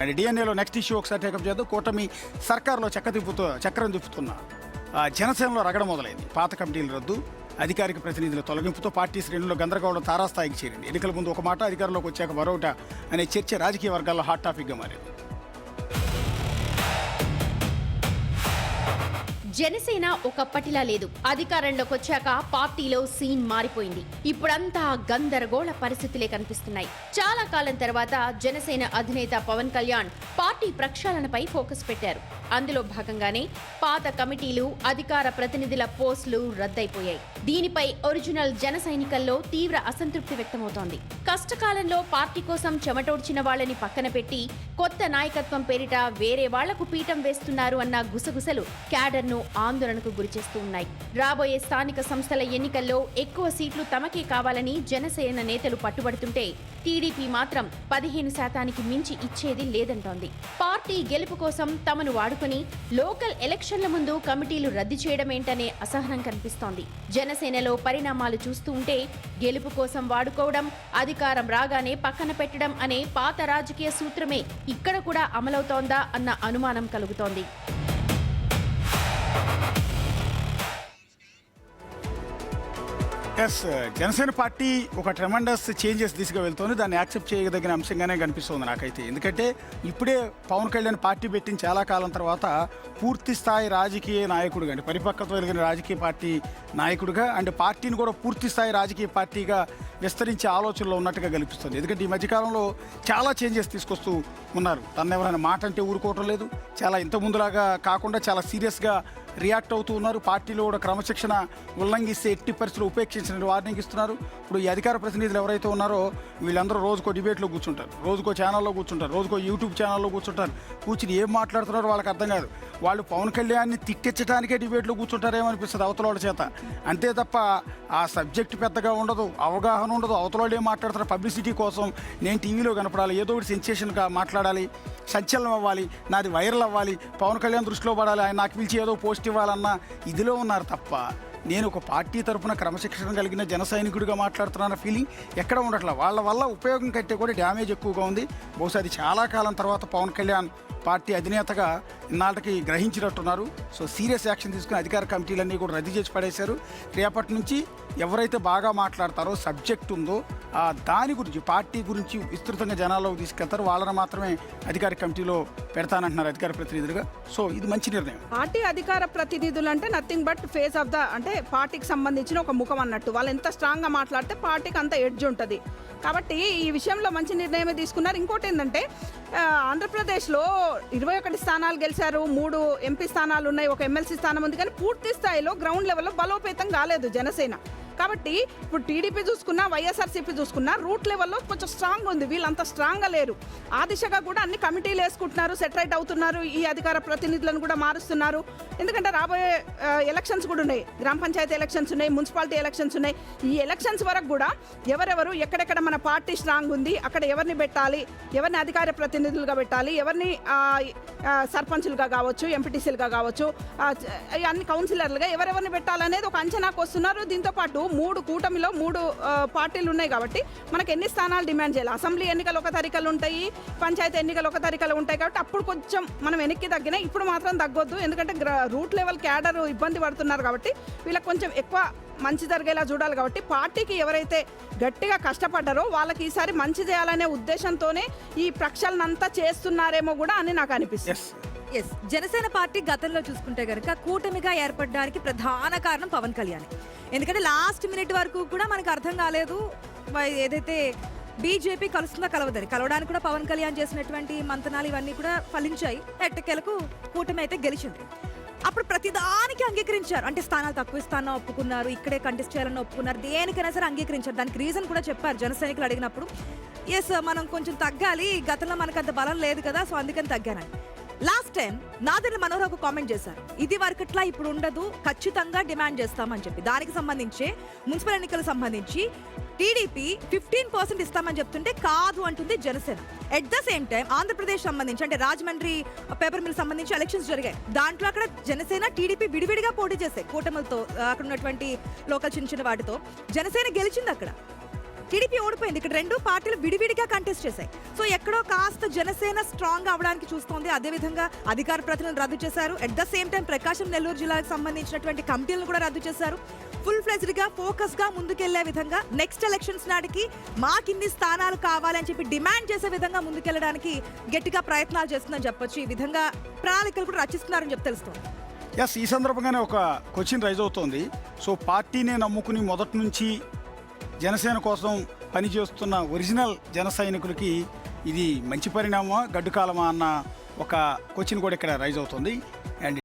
And డిఎన్ఏలో next issue ఒకసారి take up చేద్దాం. కూటమి సర్కారులో చక్రం తిప్పుతున్న జనసేనలో రగడ మొదలైంది. పాత కమిటీల రద్దు, అధికారిక ప్రతినిధుల తొలగింపుతో పార్టీ శ్రేణుల్లో గందరగోళం తారాస్థాయికి చేరింది. ఎన్నికల ముందు ఒక మాట, అధికారంలోకి వచ్చాక మరొకట అనే చర్చ రాజకీయ వర్గాల్లో హాట్ టాపిక్గా మారింది. జనసేన ఒకప్పటిలా లేదు. అధికారంలోకి వచ్చాక పార్టీలో సీన్ మారిపోయింది. ఇప్పుడంతా గందరగోళ పరిస్థితులే కనిపిస్తున్నాయి. చాలా కాలం తర్వాత జనసేన అధినేత పవన్ కళ్యాణ్ పార్టీ ప్రక్షాళనపై ఫోకస్ పెట్టారు. అందులో భాగంగానే పాత కమిటీలు, అధికార ప్రతినిధుల పోస్టులు రద్దయిపోయాయి. దీనిపై ఒరిజినల్ జన సైనికుల్లో తీవ్ర అసంతృప్తి వ్యక్తమవుతోంది. కష్టకాలంలో పార్టీ కోసం చెమటోడ్చిన వాళ్ళని పక్కన పెట్టి కొత్త నాయకత్వం పేరిట వేరే వాళ్లకు పీఠం వేస్తున్నారు అన్న గుసగుసలు క్యాడర్ను ఆందోళనకు గురిచేస్తూ ఉన్నాయి. రాబోయే స్థానిక సంస్థల ఎన్నికల్లో ఎక్కువ సీట్లు తమకే కావాలని జనసేన నేతలు పట్టుబడుతుంటే టీడీపీ మాత్రం 15% మించి ఇచ్చేది లేదంటోంది. పార్టీ గెలుపు కోసం తమను వాడుకుని లోకల్ ఎలక్షన్ల ముందు కమిటీలు రద్దు చేయడమేంటనే అసహనం కనిపిస్తోంది. జనసేనలో పరిణామాలు చూస్తూ ఉంటే గెలుపు కోసం వాడుకోవడం, అధికారం రాగానే పక్కన పెట్టడం అనే పాత రాజకీయ సూత్రమే ఇక్కడ కూడా అమలవుతోందా అన్న అనుమానం కలుగుతోంది. జనసేన పార్టీ ఒక ట్రెమండస్ చేంజెస్ దిశగా వెళ్తోంది. దాన్ని యాక్సెప్ట్ చేయదగిన అంశంగానే కనిపిస్తుంది నాకైతే. ఎందుకంటే ఇప్పుడే పవన్ కళ్యాణ్ పార్టీ పెట్టిన చాలా కాలం తర్వాత పూర్తి స్థాయి రాజకీయ నాయకుడుగా, అంటే పరిపక్వత కలిగిన రాజకీయ పార్టీ నాయకుడిగా, అండ్ పార్టీని కూడా పూర్తి స్థాయి రాజకీయ పార్టీగా విస్తరించే ఆలోచనలో ఉన్నట్టుగా కనిపిస్తుంది. ఎందుకంటే ఈ మధ్యకాలంలో చాలా చేంజెస్ తీసుకొస్తూ ఉన్నారు. తను ఎవరైనా మాట అంటే ఊరుకోవటం లేదు. చాలా ఇంత ముందులాగా కాకుండా చాలా సీరియస్గా రియాక్ట్ అవుతూ ఉన్నారు. పార్టీలో కూడా క్రమశిక్షణ ఉల్లంఘిస్తే ఎట్టి పరిస్థితులు ఉపేక్షించిన వార్నింగ్ ఇస్తున్నారు. ఇప్పుడు ఈ అధికార ప్రతినిధులు ఎవరైతే ఉన్నారో వీళ్ళందరూ రోజుకో డిబేట్లో కూర్చుంటారు, రోజుకో ఛానల్లో కూర్చుంటారు, రోజుకో యూట్యూబ్ ఛానల్లో కూర్చుంటారు. కూర్చుని ఏం మాట్లాడుతున్నారో వాళ్ళకి అర్థం కాదు. వాళ్ళు పవన్ కళ్యాణ్ని తిట్టించడానికే డిబేట్లో కూర్చుంటారేమనిపిస్తుంది అవతల చేత. అంతే తప్ప ఆ సబ్జెక్ట్ పెద్దగా ఉండదు, అవగాహన ఉండదు. అవతల ఏం మాట్లాడతారు పబ్లిసిటీ కోసం, నేను టీవీలో కనపడాలి, ఏదో ఒకటి సెన్సేషన్గా మాట్లాడాలి, సంచలనం అవ్వాలి, నాది వైరల్ అవ్వాలి, పవన్ కళ్యాణ్ దృష్టిలో పడాలి, ఆయన నాకు పిలిచి ఏదో పోస్ట్ ఇవ్వాలన్న ఇదిలో ఉన్నారు తప్ప నేను ఒక పార్టీ తరఫున క్రమశిక్షణ కలిగిన జన సైనికుడిగా మాట్లాడుతున్న ఫీలింగ్ ఎక్కడ ఉండట్లా. వాళ్ళ వల్ల ఉపయోగం కంటే కూడా డ్యామేజ్ ఎక్కువగా ఉంది. బహుశా అది చాలా కాలం తర్వాత పవన్ కళ్యాణ్ పార్టీ అధినేతగా ఇన్నాళ్ళకి గ్రహించినట్టున్నారు. సో సీరియస్ యాక్షన్ తీసుకుని అధికార కమిటీలన్నీ కూడా రద్దు చేసి పడేశారు. రేపటి నుంచి ఎవరైతే బాగా మాట్లాడతారో, సబ్జెక్ట్ ఉందో దాని గురించి, పార్టీ గురించి విస్తృతంగా జనాల్లోకి తీసుకెళ్తారు, వాళ్ళని మాత్రమే అధికార కమిటీలో పెడతానంటున్నారు అధికార ప్రతినిధులుగా. సో ఇది మంచి నిర్ణయం. పార్టీ అధికార ప్రతినిధులు అంటే nothing but face of the, అంటే పార్టీకి సంబంధించిన ఒక ముఖం అన్నట్టు. వాళ్ళు ఎంత స్ట్రాంగ్గా మాట్లాడితే పార్టీకి అంత ఎడ్జ్ ఉంటుంది. కాబట్టి ఈ విషయంలో మంచి నిర్ణయమే తీసుకున్నారు. ఇంకోటి ఏంటంటే ఆంధ్రప్రదేశ్లో 21 స్థానాలు గెలిచారు, 3 ఎంపీ స్థానాలు ఉన్నాయి, ఒక ఎమ్మెల్సీ స్థానం ఉంది. కానీ పూర్తి స్థాయిలో గ్రౌండ్ లెవెల్లో బలోపేతం కాలేదు జనసేన. కాబట్టి ఇప్పుడు టీడీపీ చూసుకున్నా, వైఎస్ఆర్సీపీ చూసుకున్నా రూట్ లెవెల్లో కొంచెం స్ట్రాంగ్ ఉంది. వీళ్ళంత స్ట్రాంగ్గా లేరు. ఆ దిశగా కూడా అన్ని కమిటీలు వేసుకుంటున్నారు, సెటరైట్ అవుతున్నారు. ఈ అధికార ప్రతినిధులను కూడా మారుస్తున్నారు. ఎందుకంటే రాబోయే ఎలక్షన్స్ కూడా ఉన్నాయి, గ్రామ పంచాయతీ ఎలక్షన్స్ ఉన్నాయి, మున్సిపాలిటీ ఎలక్షన్స్ ఉన్నాయి. ఈ ఎలక్షన్స్ వరకు కూడా ఎవరెవరు ఎక్కడెక్కడ మన పార్టీ స్ట్రాంగ్ ఉంది, అక్కడ ఎవరిని పెట్టాలి, ఎవరిని అధికార ప్రతినిధులుగా పెట్టాలి, ఎవరిని సర్పంచులుగా కావచ్చు, ఎంపీటీసీలుగా కావచ్చు, అన్ని కౌన్సిలర్లుగా ఎవరెవరిని పెట్టాలనేది ఒక అంచనాకు వస్తున్నారు. దీంతో పాటు 3 కూటమిలో 3 పార్టీలు ఉన్నాయి. కాబట్టి మనకు ఎన్ని స్థానాలు డిమాండ్ చేయాలి. అసెంబ్లీ ఎన్నికలు ఒక తరికలు ఉంటాయి, పంచాయతీ ఎన్నికలు ఒక తరికలు ఉంటాయి. కాబట్టి అప్పుడు కొంచెం మనం వెనక్కి తగ్గినా ఇప్పుడు మాత్రం తగ్గొద్దు. ఎందుకంటే రూట్ లెవెల్ క్యాడర్ ఇబ్బంది పడుతున్నారు. కాబట్టి వీళ్ళకి కొంచెం ఎక్కువ మంచి జరిగేలా చూడాలి. కాబట్టి పార్టీకి ఎవరైతే గట్టిగా కష్టపడ్డారో వాళ్ళకి ఈసారి మంచి చేయాలనే ఉద్దేశంతోనే ఈ ప్రక్షాళన అంతా చేస్తున్నారేమో కూడా అని నాకు అనిపిస్తుంది. జనసేన పార్టీ గతంలో చూసుకుంటే కనుక కూటమిగా ఏర్పడడానికి ప్రధాన కారణం పవన్ కళ్యాణ్. ఎందుకంటే లాస్ట్ మినిట్ వరకు కూడా మనకు అర్థం కాలేదు ఏదైతే బీజేపీ కలుస్తుందో కలవదని. కలవడానికి కూడా పవన్ కళ్యాణ్ చేసినటువంటి మంతనాలు ఇవన్నీ కూడా ఫలించాయి. ఎట్టకేలకు కూటమి అయితే గెలిచింది. అప్పుడు ప్రతిదానికి అంగీకరించారు. అంటే స్థానాలు తక్కువ ఇస్తానో ఒప్పుకున్నారు, ఇక్కడే కంటెస్ట్ చేయాలని ఒప్పుకున్నారు, దేనికైనా సరే అంగీకరించారు. దానికి రీజన్ కూడా చెప్పారు జన సైనికులు అడిగినప్పుడు. మనం కొంచెం తగ్గాలి, గతంలో మనకు అంత బలం లేదు కదా, సో అందుకని తగ్గానని. లాస్ట్ టైం నాదెండ్ల మనోహర్ ఒక కామెంట్ చేశారు, ఇది వరకట్లా ఇప్పుడు ఉండదు, ఖచ్చితంగా డిమాండ్ చేస్తామని చెప్పి. దానికి సంబంధించి మున్సిపల్ ఎన్నికలకు సంబంధించి టీడీపీ 15% ఇస్తామని చెప్తుంటే కాదు అంటుంది Janasena. At the same time Andhra Pradesh సంబంధించి, అంటే రాజమండ్రి పేపర్ మిల్ సంబంధించి ఎలక్షన్స్ జరిగాయి. దాంట్లో అక్కడ జనసేన టీడీపీ విడివిడిగా పోటీ చేశాయి కూటమిలతో, అక్కడ ఉన్నటువంటి లోకల్ చిన్న చిన్న వాటితో. జనసేన గెలిచింది అక్కడ. టీడీపీ ఓడిపోయింది. ఇక్కడ రెండు పార్టీలు విడివిడిగా కంటెస్ట్ చేశాయి. సో ఎక్కడో కాస్త జనసేన స్ట్రాంగ్ అవడానికి చూస్తోంది. అదేవిధంగా అధికార ప్రతినిధులను రద్దు చేశారు. At the same time Prakasam Nellore జిల్లాకు సంబంధించినటువంటి కమిటీలను కూడా రద్దు చేశారు. ఫుల్ ఫ్లెజ్డ్ గా ఫోకస్ గా ముందుకెళ్లే విధంగా నెక్స్ట్ ఎలక్షన్స్ నాటికి మాకిన్ని స్థానాలు కావాలని చెప్పి డిమాండ్ చేసే విధంగా ముందుకెళ్లడానికి గట్టిగా ప్రయత్నాలు చేస్తుందని చెప్పొచ్చు. ఈ విధంగా ప్రణాళికలు కూడా రచిస్తున్నారని చెప్పి తెలుస్తుంది. ఎస్, ఈ సందర్భంగానే ఒక క్వశ్చన్ రైజ్ అవుతోంది. సో పార్టీనే నమ్ముకుని మొదటి నుంచి జనసేన కోసం పనిచేస్తున్న ఒరిజినల్ జన సైనికులకి ఇది మంచి పరిణామమా గడ్డు కాలమా అన్న ఒక క్వశ్చన్ కూడా ఇక్కడ రైజ్ అవుతుంది.